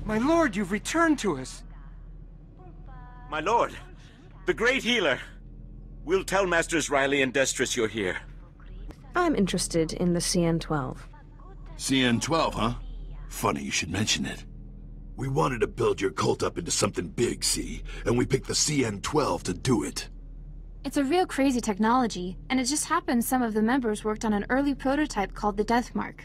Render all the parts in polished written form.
My lord, you've returned to us. My lord, the great healer. We'll tell Masters Riley and Destress you're here. I'm interested in the CN-12. CN-12, huh? Funny you should mention it. We wanted to build your cult up into something big, see? And we picked the CN-12 to do it. It's a real crazy technology, and it just happens some of the members worked on an early prototype called the Deathmark.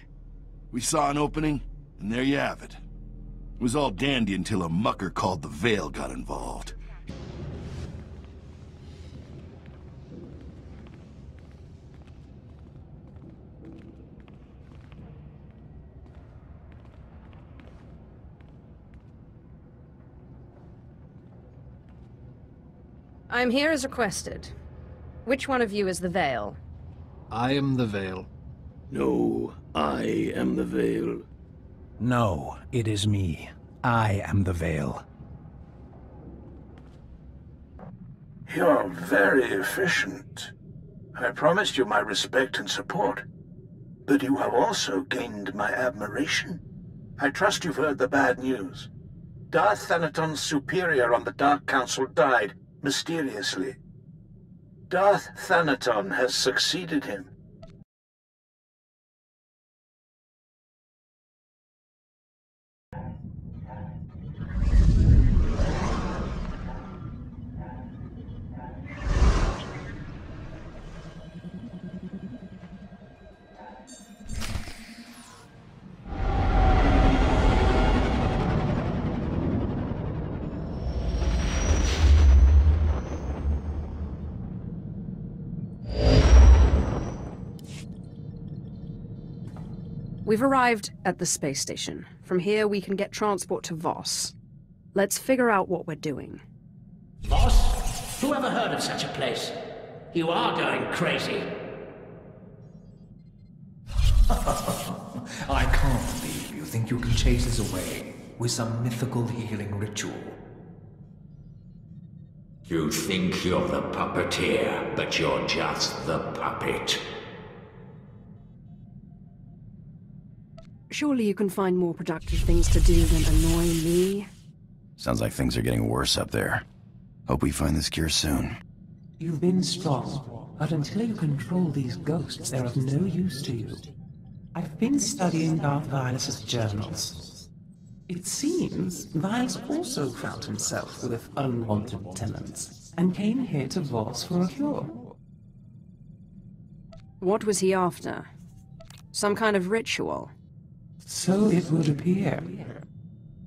We saw an opening, and there you have it. It was all dandy until a mucker called the Veil got involved. I'm here as requested. Which one of you is the Veil? I am the Veil. No, I am the Veil. No, it is me. I am the Veil. You're very efficient. I promised you my respect and support, but you have also gained my admiration. I trust you've heard the bad news. Darth Thanaton's superior on the Dark Council died mysteriously. Darth Thanaton has succeeded him. We've arrived at the space station. From here, we can get transport to Voss. Let's figure out what we're doing. Voss? Who ever heard of such a place? You are going crazy. I can't believe you think you can chase us away with some mythical healing ritual. You think you're the puppeteer, but you're just the puppet. Surely you can find more productive things to do than annoy me? Sounds like things are getting worse up there. Hope we find this cure soon. You've been strong, but until you control these ghosts, they're of no use to you. I've been studying Darth Vilus's journals. It seems Vilus also found himself with unwanted tenants, and came here to Voss for a cure. What was he after? Some kind of ritual? So it would appear.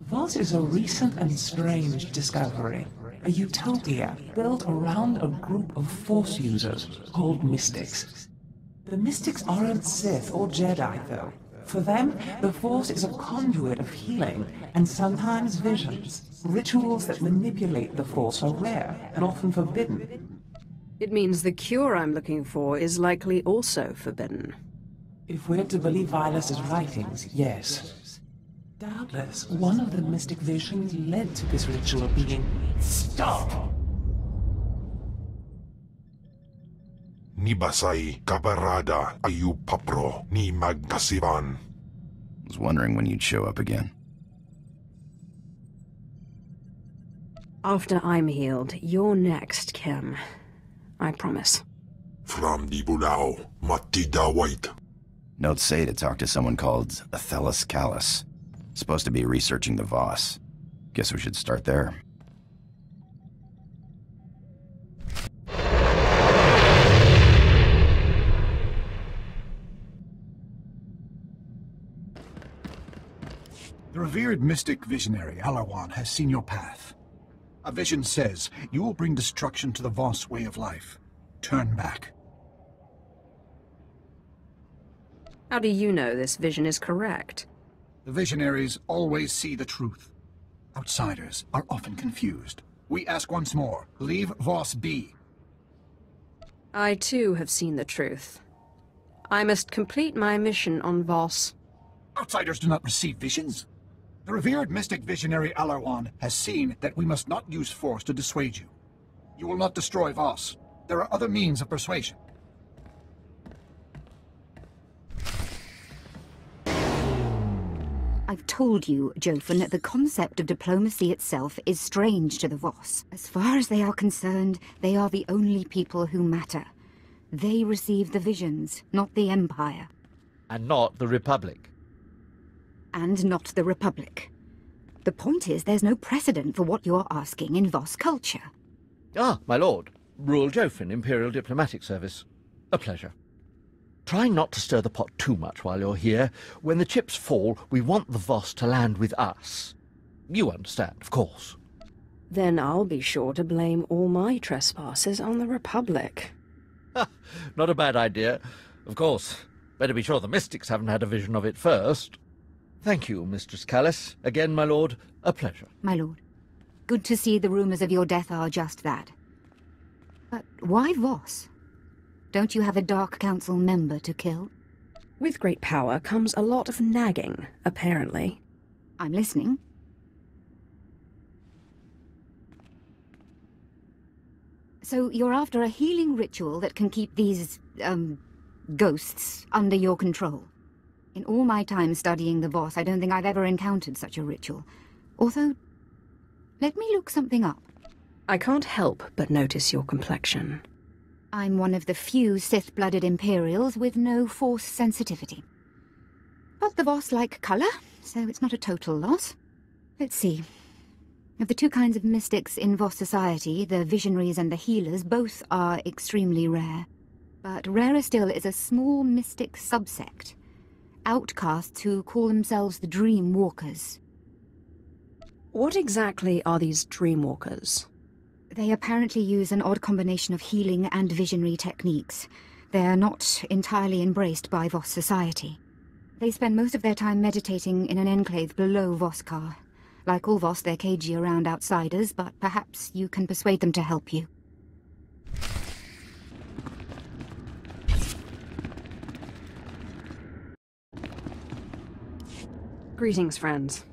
Voss is a recent and strange discovery. A utopia built around a group of Force users called Mystics. The Mystics aren't Sith or Jedi, though. For them, the Force is a conduit of healing and sometimes visions. Rituals that manipulate the Force are rare and often forbidden. It means the cure I'm looking for is likely also forbidden. If we're to believe Vilus's writings, yes. Doubtless, one of the mystic visions led to this ritual being... Stop! Ni basay kaparada ayu papro ni magkasivan. Was wondering when you'd show up again. After I'm healed, you're next, Kim. I promise. From the Bulao, Matida White. Notes say to talk to someone called Athelis Callus. Supposed to be researching the Voss. Guess we should start there. The revered mystic visionary Alarwan has seen your path. A vision says you will bring destruction to the Voss way of life. Turn back. How do you know this vision is correct? The visionaries always see the truth. Outsiders are often confused. We ask once more, leave Voss be. I too have seen the truth. I must complete my mission on Voss. Outsiders do not receive visions. The revered mystic visionary Alarwan has seen that we must not use force to dissuade you. You will not destroy Voss. There are other means of persuasion. I've told you, Jofen, that the concept of diplomacy itself is strange to the Voss. As far as they are concerned, they are the only people who matter. They receive the visions, not the Empire. And not the Republic. And not the Republic. The point is, there's no precedent for what you're asking in Voss culture. Ah, my lord. Rural Jofen, Imperial Diplomatic Service. A pleasure. Try not to stir the pot too much while you're here. When the chips fall, we want the Voss to land with us. You understand, of course. Then I'll be sure to blame all my trespasses on the Republic. Not a bad idea. Of course. Better be sure the mystics haven't had a vision of it first. Thank you, Mistress Callis. Again, my lord, a pleasure. My lord. Good to see the rumors of your death are just that. But why Voss? Don't you have a Dark Council member to kill? With great power comes a lot of nagging, apparently. I'm listening. So you're after a healing ritual that can keep these, ghosts under your control. In all my time studying the Voss, I don't think I've ever encountered such a ritual. Although, let me look something up. I can't help but notice your complexion. I'm one of the few Sith-blooded Imperials with no Force sensitivity. But the Voss like colour, so it's not a total loss. Let's see. Of the two kinds of mystics in Voss society, the visionaries and the healers, both are extremely rare. But rarer still is a small mystic subsect. Outcasts who call themselves the Dream Walkers. What exactly are these Dream Walkers? They apparently use an odd combination of healing and visionary techniques. They're not entirely embraced by Voss society. They spend most of their time meditating in an enclave below Voskar. Like all Voss, they're cagey around outsiders, but perhaps you can persuade them to help you. Greetings, friends.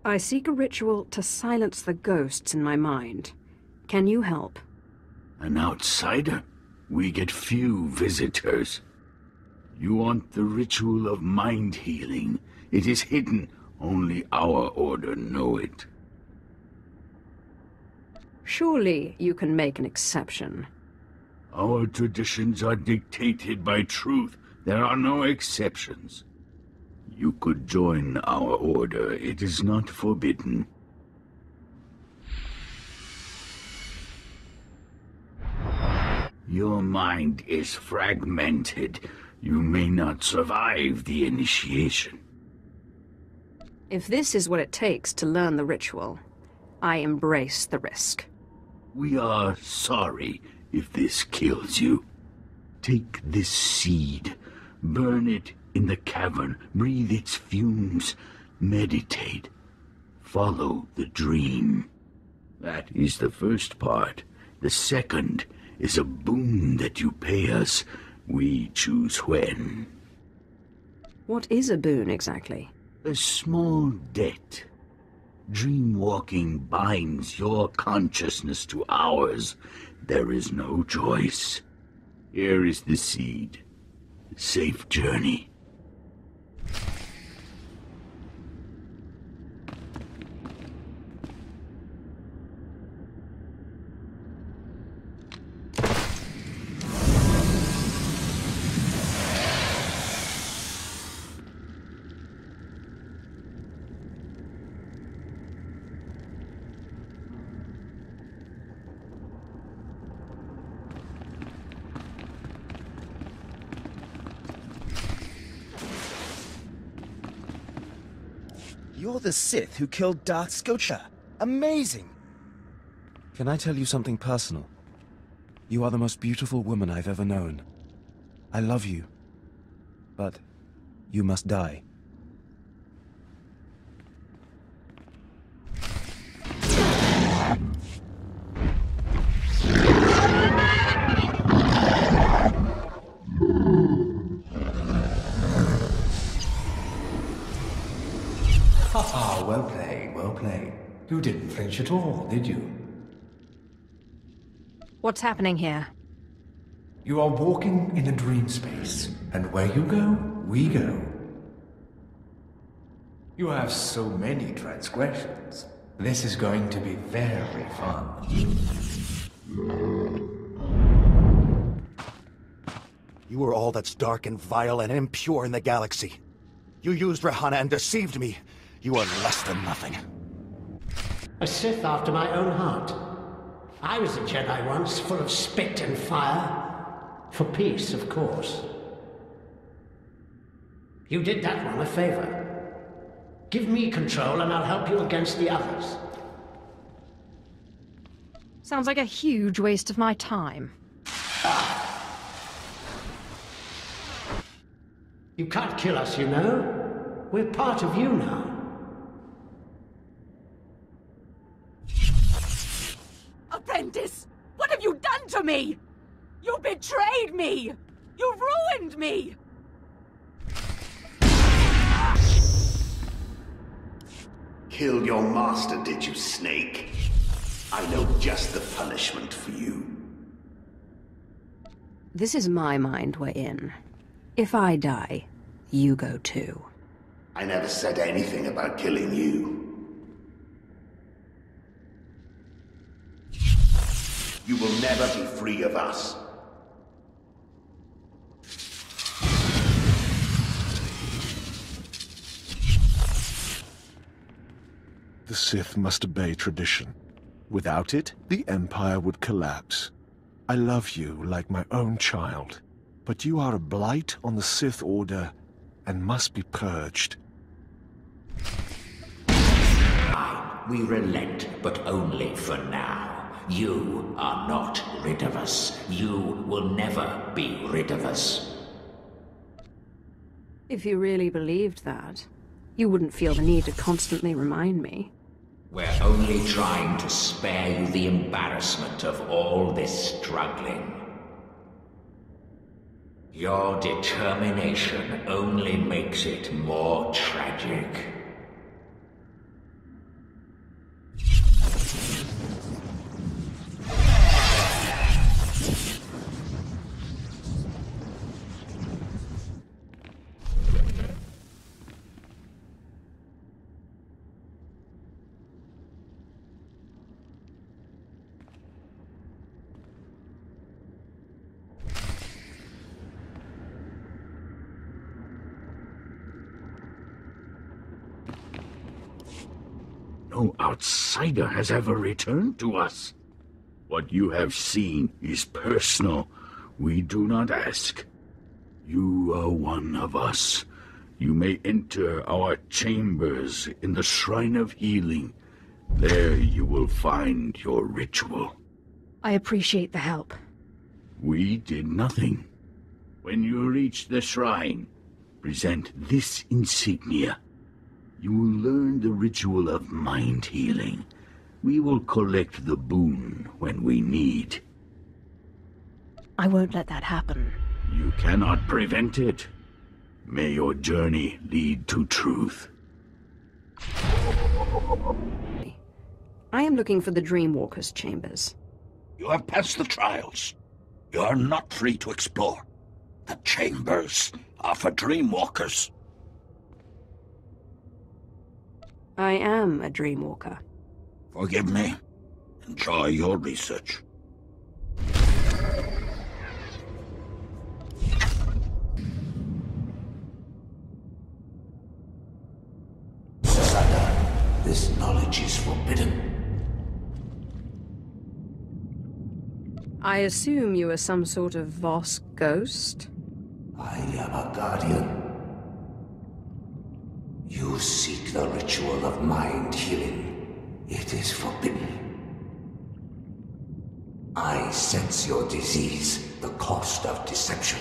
I seek a ritual to silence the ghosts in my mind. Can you help? An outsider? We get few visitors. You want the ritual of mind healing. It is hidden. Only our order know it. Surely you can make an exception. Our traditions are dictated by truth. There are no exceptions. You could join our order. It is not forbidden. Your mind is fragmented. You may not survive the initiation. If this is what it takes to learn the ritual, I embrace the risk. We are sorry if this kills you. Take this seed, burn it in the cavern, breathe its fumes, meditate, follow the dream. That is the first part. The second is a boon that you pay us. We choose when. What is a boon, exactly? A small debt. Dream-walking binds your consciousness to ours. There is no choice. Here is the seed. Safe journey. You're the Sith who killed Darth SWTOR. Amazing! Can I tell you something personal? You are the most beautiful woman I've ever known. I love you. But you must die. Haha, well played, well played. You didn't flinch at all, did you? What's happening here? You are walking in a dream space, and where you go, we go. You have so many transgressions. This is going to be very fun. You are all that's dark and vile and impure in the galaxy. You used Rahana and deceived me. You are less than nothing. A Sith after my own heart. I was a Jedi once, full of spit and fire. For peace, of course. You did that one a favor. Give me control and I'll help you against the others. Sounds like a huge waste of my time. You can't kill us, you know. We're part of you now. Apprentice! What have you done to me? You betrayed me! You ruined me! Killed your master, did you, Snake? I know just the punishment for you. This is my mind we're in. If I die, you go too. I never said anything about killing you. You will never be free of us. The Sith must obey tradition. Without it, the Empire would collapse. I love you like my own child, but you are a blight on the Sith Order and must be purged. We relent, but only for now. You are not rid of us. You will never be rid of us. If you really believed that, you wouldn't feel the need to constantly remind me. We're only trying to spare you the embarrassment of all this struggling. Your determination only makes it more tragic. No outsider has ever returned to us. What you have seen is personal. We do not ask. You are one of us. You may enter our chambers in the Shrine of Healing. There you will find your ritual. I appreciate the help. We did nothing. When you reach the shrine, present this insignia. You will learn the ritual of mind healing. We will collect the boon when we need. I won't let that happen. You cannot prevent it. May your journey lead to truth. I am looking for the Dreamwalker's chambers. You have passed the trials. You are not free to explore. The chambers are for Dreamwalkers. I am a Dreamwalker. Forgive me. Enjoy your research. Sasada, this knowledge is forbidden. I assume you are some sort of Voss ghost? I am a guardian. You seek the ritual of mind healing. It is forbidden. I sense your disease, the cost of deception.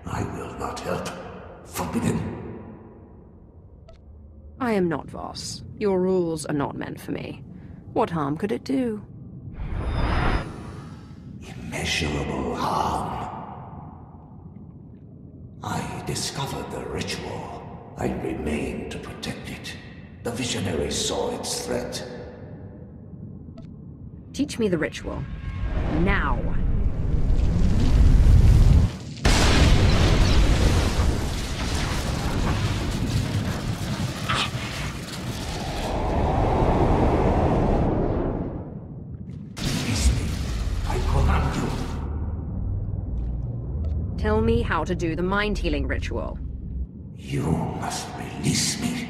I will not help. Forbidden. I am not Voss. Your rules are not meant for me. What harm could it do? Immeasurable harm. I discovered the ritual. I remain to protect it. The visionary saw its threat. Teach me the ritual. Now. Tell me how to do the mind-healing ritual. You must release me.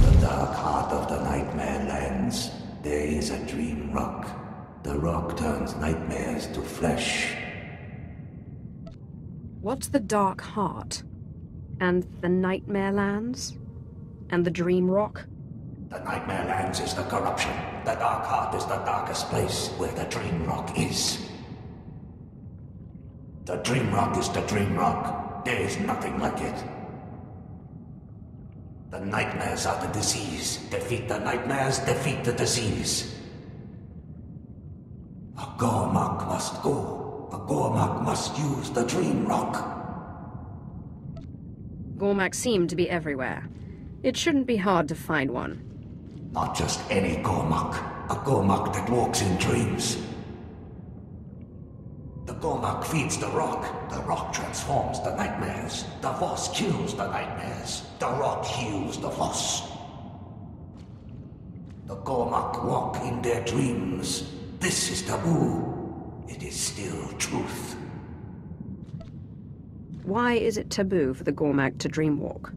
The dark heart of the Nightmare Lands. There is a dream rock. The rock turns nightmares to flesh. What's the Dark Heart? And the Nightmare Lands? And the Dream Rock? The Nightmare Lands is the corruption. The Dark Heart is the darkest place where the Dream Rock is. The Dream Rock is the Dream Rock. There is nothing like it. The nightmares are the disease. Defeat the nightmares, defeat the disease. A Gormak must go. A Gormak must use the Dream Rock. Gormak seem to be everywhere. It shouldn't be hard to find one. Not just any Gormak. A Gormak that walks in dreams. The Gormak feeds the rock. The rock transforms the nightmares. The Voss kills the nightmares. The rock heals the Voss. The Gormak walk in their dreams. This is taboo. It is still truth. Why is it taboo for the Gormak to dreamwalk?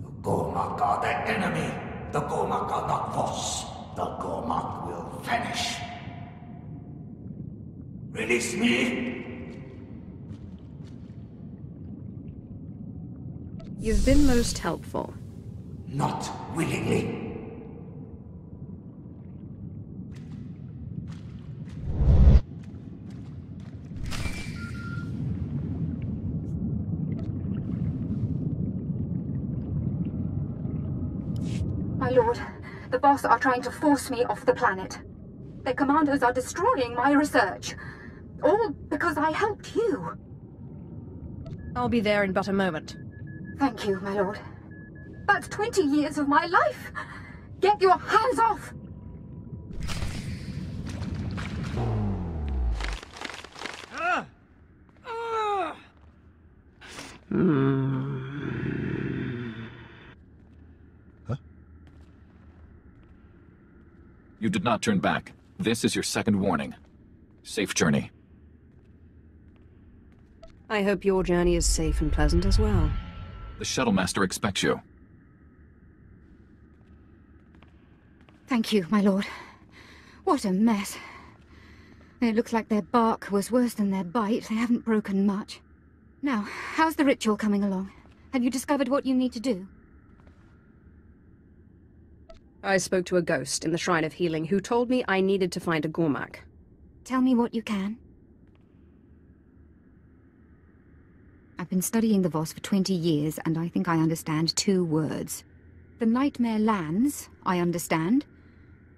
The Gormak are the enemy. The Gormak are not Voss. The Gormak will vanish. Release me! You've been most helpful. Not willingly. My lord, the Voss are trying to force me off the planet. Their commanders are destroying my research. All because I helped you. I'll be there in but a moment. Thank you, my lord. That's 20 years of my life! Get your hands off! You did not turn back. This is your second warning. Safe journey. I hope your journey is safe and pleasant as well. The shuttle master expects you. Thank you, my lord. What a mess. It looks like their bark was worse than their bite. They haven't broken much. Now, how's the ritual coming along? Have you discovered what you need to do? I spoke to a ghost in the Shrine of Healing who told me I needed to find a Gormak. Tell me what you can. I've been studying the Voss for 20 years, and I think I understand 2 words. The Nightmare Lands, I understand.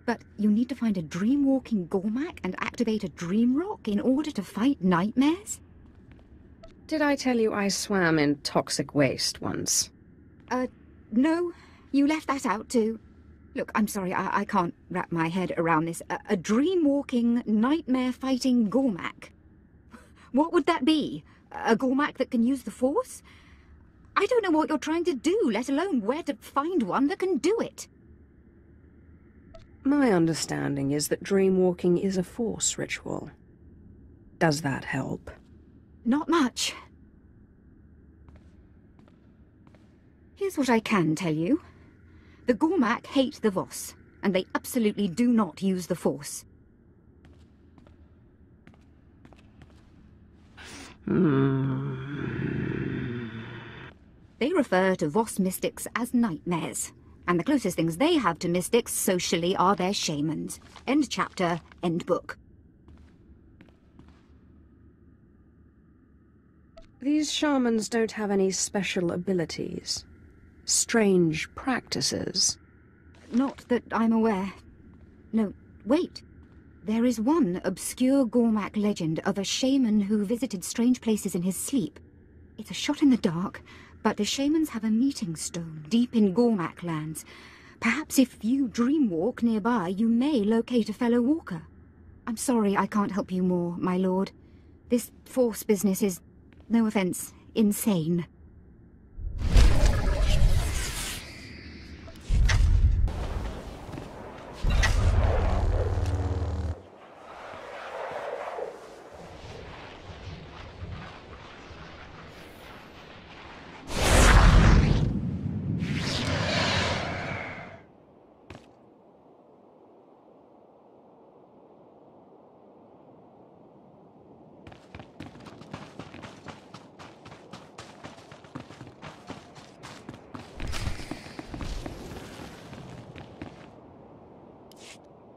But you need to find a dream-walking Gormak and activate a dream rock in order to fight nightmares? Did I tell you I swam in toxic waste once? No. You left that out too. Look, I'm sorry, I can't wrap my head around this. A dream-walking, nightmare-fighting Gormak. What would that be? A Gormak that can use the Force? I don't know what you're trying to do, let alone where to find one that can do it. My understanding is that dreamwalking is a Force ritual. Does that help? Not much. Here's what I can tell you. The Gormak hate the Voss, and they absolutely do not use the Force. They refer to Voss mystics as nightmares, and the closest things they have to mystics socially are their shamans. End chapter, end book. These shamans don't have any special abilities. Strange practices. Not that I'm aware. No, wait. There is one obscure Gormak legend of a shaman who visited strange places in his sleep. It's a shot in the dark, but the shamans have a meeting stone deep in Gormak lands. Perhaps if you dreamwalk nearby, you may locate a fellow walker. I'm sorry I can't help you more, my lord. This Force business is, no offense, insane.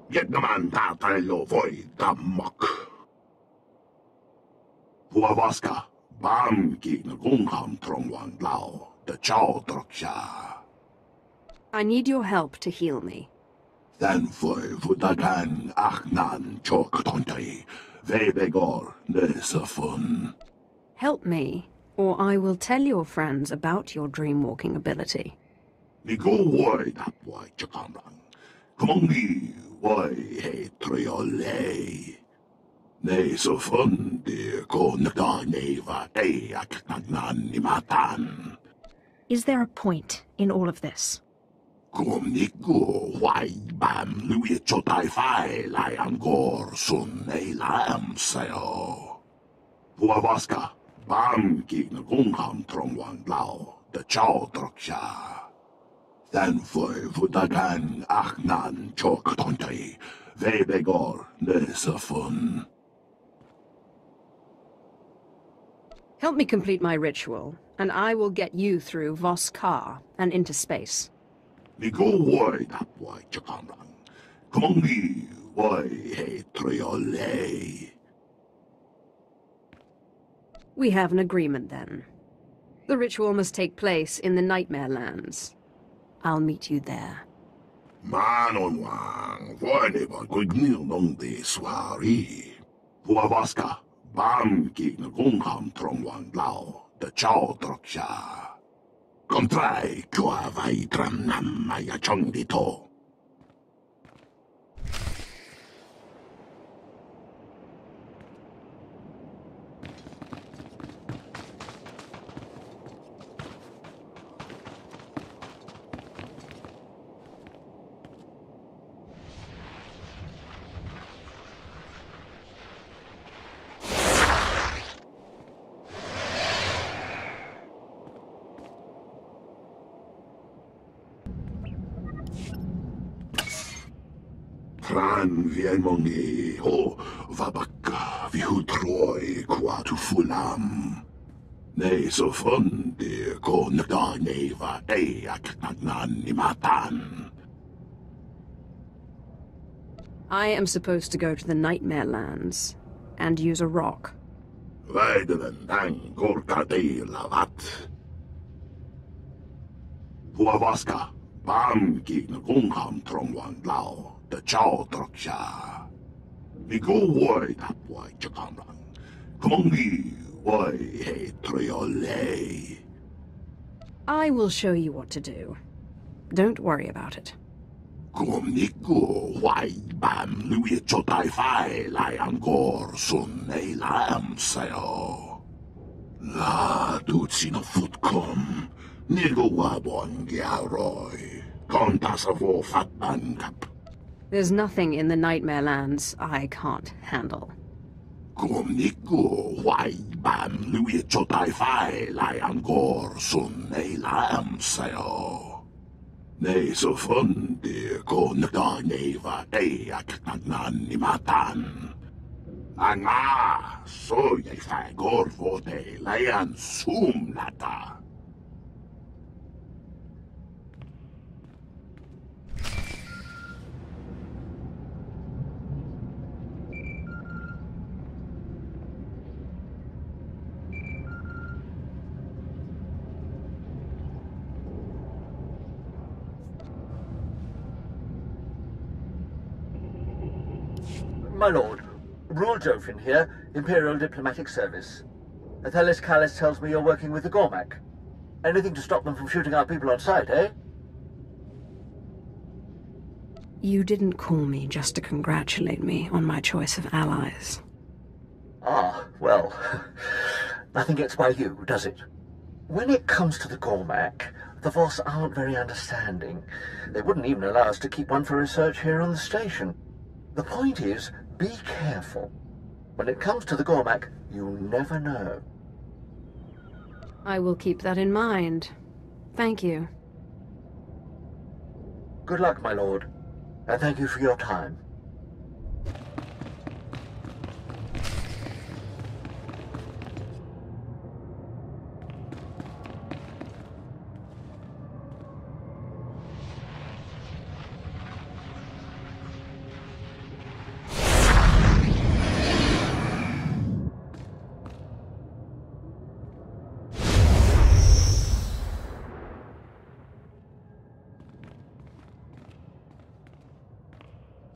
Vietnaman tatalo voi tammak. Vuavaska, bamkin kungham trongwang lao, the chow troksha. I need your help to heal me. Then foi vudagan achnan chok tontai, vebegor nesafun. Help me, or I will tell your friends about your dreamwalking ability. Nigo woi that woi chakamrang. Kumongi woi he triole. Nesafun de ko naganeva de aknan nimatan. Is there a point in all of this? Kumniku wai bam lui chotai fai lai angor sun ei lam seo. Vuavaska, bam ki ngungham trongwang lao, the chow troksha. Then foi vudagan achnan chok tontai, vebegor nesafun. Help me complete my ritual, and I will get you through Voss Car and into space. Nigo woi that woi chakamrang. Kumongi woi he triole. We have an agreement then. The ritual must take place in the Nightmare Lands. I'll meet you there. Manon wang, voine ba guignil nong de swari. Vuavaska, bam ki ngungham trongwang lao, the chow troksha. Contrai kua vai tram nam maya chong di to. Tran vienmongi ho vabaka vihutroi quatu fulam. Ne so fun de ko nagda neva de aknan nimatan. I am supposed to go to the Nightmare Lands and use a rock. Vaidelen dang gorka de lavat. Vuavaska, bam ki ngungham trongwang lao. The chow troksha. Nigo woi that woi chakamrang. Kumongi woi he triole. I will show you what to do. Don't worry about it. Kumniku wai bam lui chotai fai lai angor sun ei lam seo. La dutsino futkom. Nigo wabon giaroi. Kontasavo fatban kap. There's nothing in the Nightmare Lands I can't handle. Kumniku wai bam lui chotai fai lai angor sun ei lam seo. Ne so fun de ko nagda neva de aknan nimatan. Anga so ye fai gor vo de layan sum lata. My lord, Rule Jofin here, Imperial Diplomatic Service. Athalis Callis tells me you're working with the Gormak. Anything to stop them from shooting our people on sight, eh? You didn't call me just to congratulate me on my choice of allies. Ah, well, nothing gets by you, does it? When it comes to the Gormak, the Voss aren't very understanding. They wouldn't even allow us to keep one for research here on the station. The point is, be careful. When it comes to the Gormak, you never know. I will keep that in mind. Thank you. Good luck, my lord, and thank you for your time.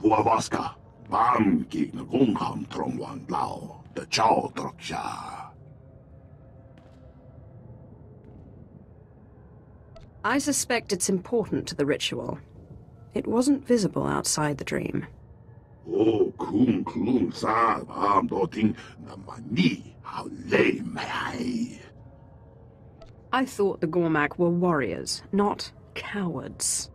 Huavaska, Bam Gigna Gungham Trongwan Lao, the Chow Troksha. I suspect it's important to the ritual. It wasn't visible outside the dream. Oh, Kung Klung Sa, Bam Doting, Namani, how lame may I? I thought the Gormak were warriors, not cowards.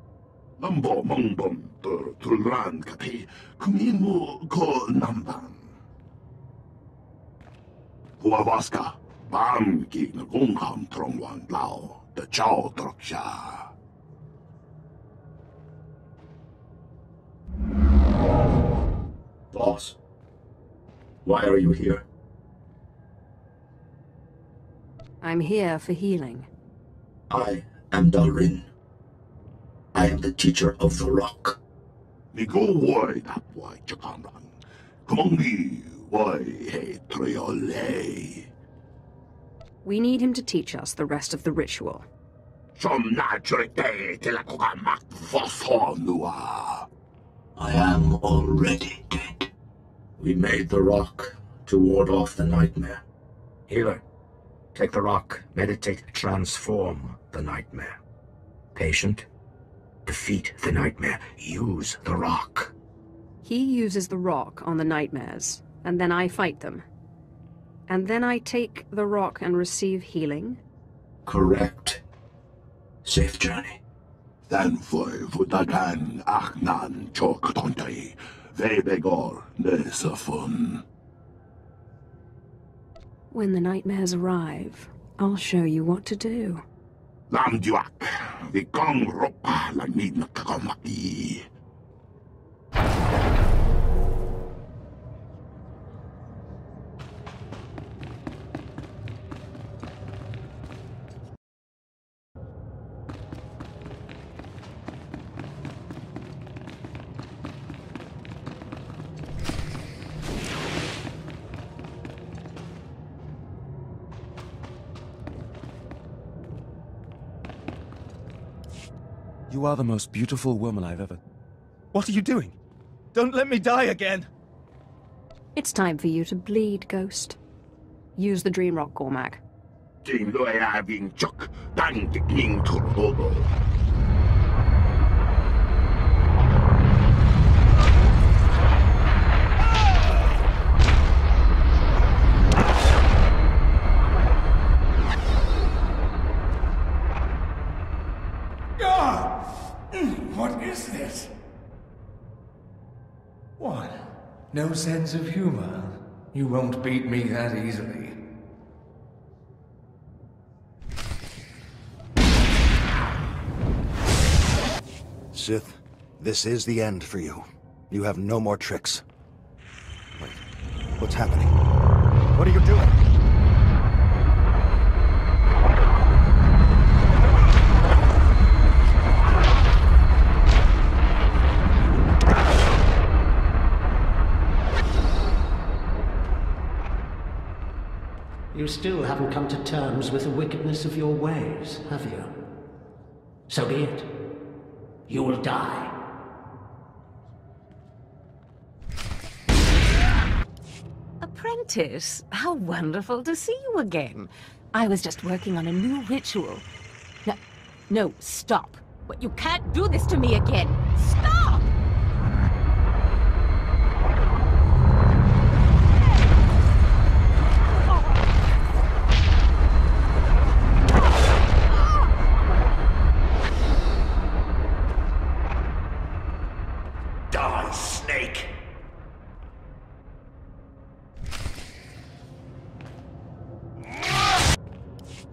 Nambo Mongbon, Tulran Kati, Kumimu Ko Namban. Huavaska, Bam Gigna Gungham Trongwan Lao, the Chow Troksha. Boss, why are you here? I'm here for healing. I am Dalrin. I am the teacher of the rock. Nigo why that why Jakamran. Kumongi why hey Triole. We need him to teach us the rest of the ritual. Some naturite tilakugamak Voss. I am already dead. We made the rock to ward off the nightmare. Healer, take the rock, meditate, transform the nightmare. Patient, defeat the nightmare, use the rock. He uses the rock on the nightmares, and then I fight them. And then I take the rock and receive healing? Correct. Safe journey. Then for Vudagan Achnan Chok Tontai, Vebegor Nesafun. When the nightmares arrive, I'll show you what to do. Lamduak, the Gong Ropa la Nidna Kakamaki. You are the most beautiful woman I've ever... What are you doing? Don't let me die again! It's time for you to bleed, Ghost. Use the Dream Rock, Gormak. Jing Lue Abing Chuk, Dang King Turbobo. What is this? What? No sense of humor? You won't beat me that easily. Sith, this is the end for you. You have no more tricks. Wait, what's happening? What are you doing? You still haven't come to terms with the wickedness of your ways, have you? So be it. You will die. Apprentice, how wonderful to see you again. I was just working on a new ritual. No, stop. You can't do this to me again. Stop! Die, snake!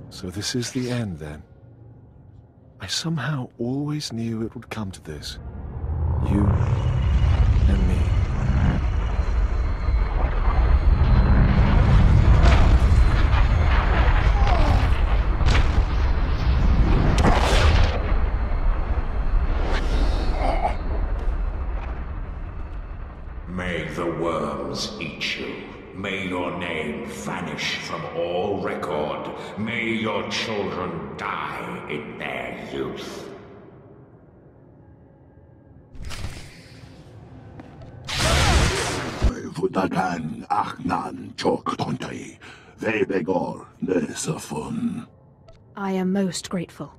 So this is the end, then? I somehow always knew it would come to this. You and me. May the worms eat you. May your name vanish from all record. May your children die in their youth. Fudagan Achnan Chok Tontai, Vebegor Nesafun. I am most grateful.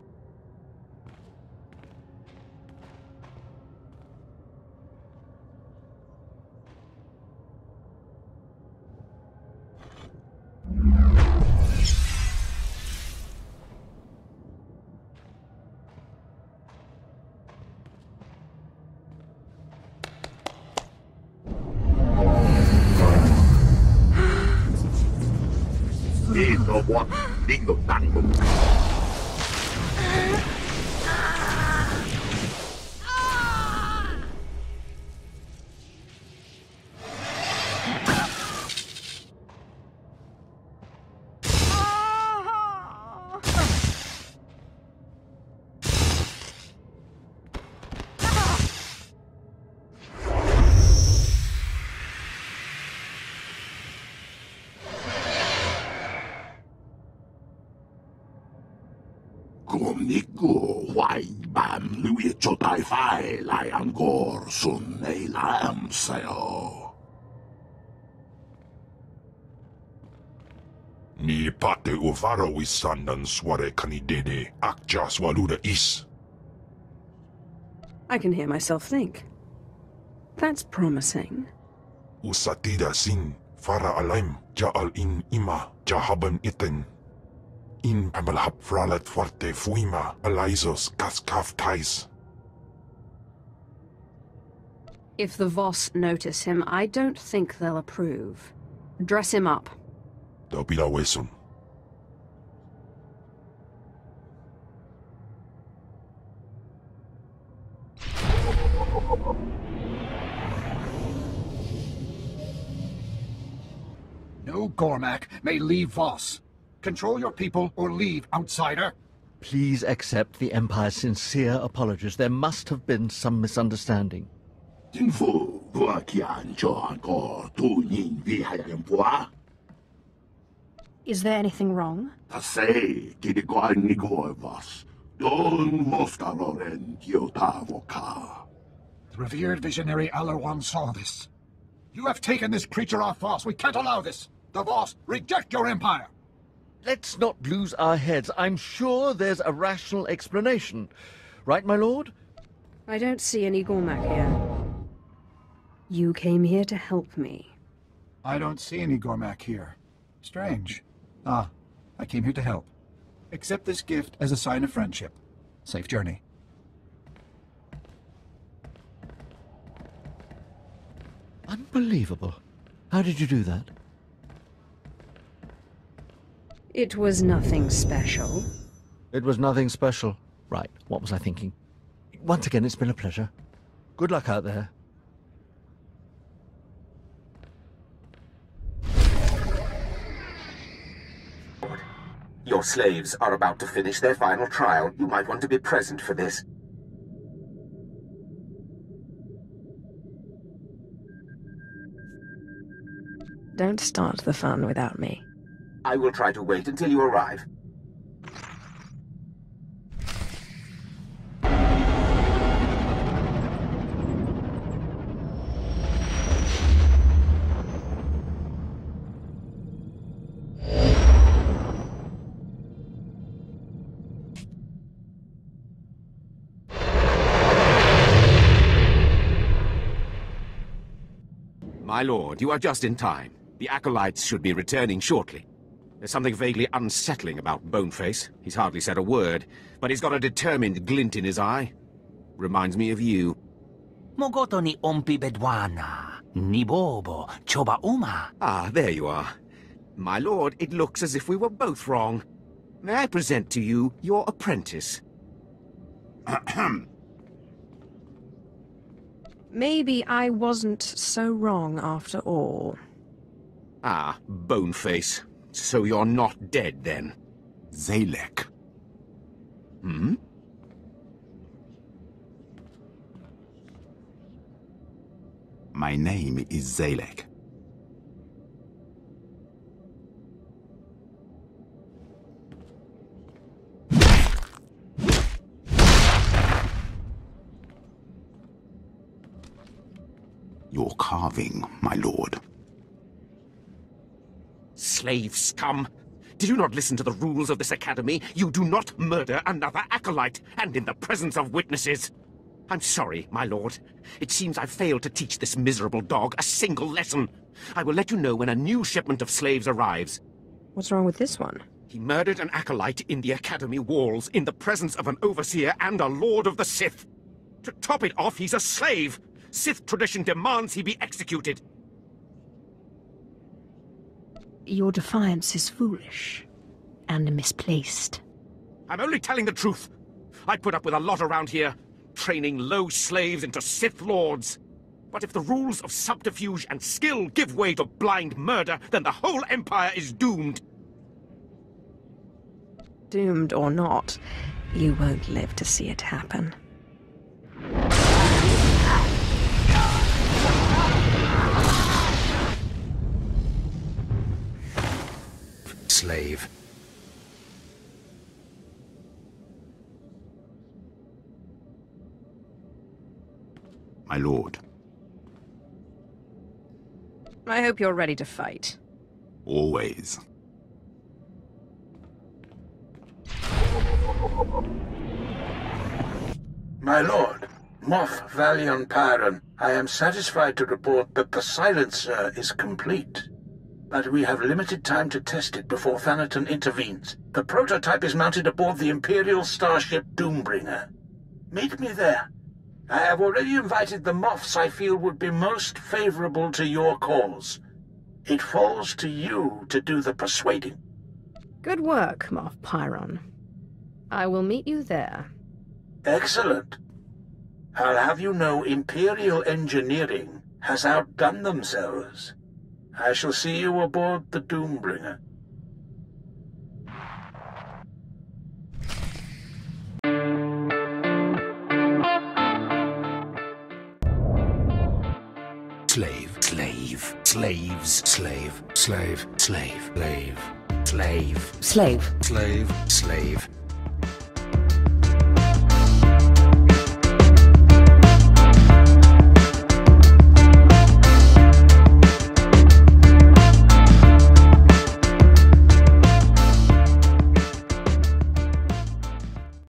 Dito what? Dito tango. Nico, why bam Louis Chotai Fai, Lai Angor, Sun, Lam, Sayo. Ni pate uvaro wisandan sware kanidede, akja swaluda is. I can hear myself think. That's promising. Usatida sin, fara alaim, ja'al in ima, jahaban iten. In pamalhap fralat forte fuima, alaisos kaskaf tais. If the Voss notice him, I don't think they'll approve. Dress him up. Dobila wesun. No Gormak may leave Voss. Control your people or leave, outsider. Please accept the Empire's sincere apologies. There must have been some misunderstanding. Jinfu, Vuakian, Johankor, Tu Yin, Vihayampoa. Is there anything wrong? Say, Kidikoan Nigor Voss. Don Vostaroren, Kyotavoka. The revered visionary Alarwan saw this. You have taken this creature off Voss. We can't allow this. The Voss reject your empire. Let's not lose our heads. I'm sure there's a rational explanation. Right, my lord? I don't see any Gormak here. You came here to help me. I don't see any Gormak here. Strange. Ah, I came here to help. Accept this gift as a sign of friendship. Safe journey. Unbelievable. How did you do that? It was nothing special. It was nothing special. Right, what was I thinking? Once again, it's been a pleasure. Good luck out there. Your slaves are about to finish their final trial. You might want to be present for this. Don't start the fun without me. I will try to wait until you arrive. My lord, you are just in time. The acolytes should be returning shortly. There's something vaguely unsettling about Boneface. He's hardly said a word, but he's got a determined glint in his eye. Reminds me of you. Mogoto ni ompi bedwana, ni bobo, choba uma. Ah, there you are. My lord, it looks as if we were both wrong. May I present to you your apprentice? Maybe I wasn't so wrong after all. Ah, Boneface. So you're not dead, then? Zalek. Hmm? My name is Zalek. Your carving, my lord. slave scum! Did you not listen to the rules of this academy? You do not murder another acolyte, and in the presence of witnesses! I'm sorry, my lord. It seems I've failed to teach this miserable dog a single lesson. I will let you know when a new shipment of slaves arrives. What's wrong with this one? He murdered an acolyte in the academy walls, in the presence of an overseer and a lord of the Sith. To top it off, he's a slave! Sith tradition demands he be executed. Your defiance is foolish and misplaced. I'm only telling the truth. I put up with a lot around here, training low slaves into Sith lords. But if the rules of subterfuge and skill give way to blind murder, then the whole Empire is doomed. Doomed or not, you won't live to see it happen. Slave. My lord. I hope you're ready to fight. Always. My lord, Moff Valion Pyron, I am satisfied to report that the silencer is complete. But we have limited time to test it before Thanaton intervenes. The prototype is mounted aboard the Imperial starship Doombringer. Meet me there. I have already invited the Moffs I feel would be most favorable to your cause. It falls to you to do the persuading. Good work, Moff Pyron. I will meet you there. Excellent. I'll have you know Imperial engineering has outdone themselves. I shall see you aboard the Doombringer. Slave, slave, slaves, slave, slave, slave, slave, slave, Slave. slave, slave.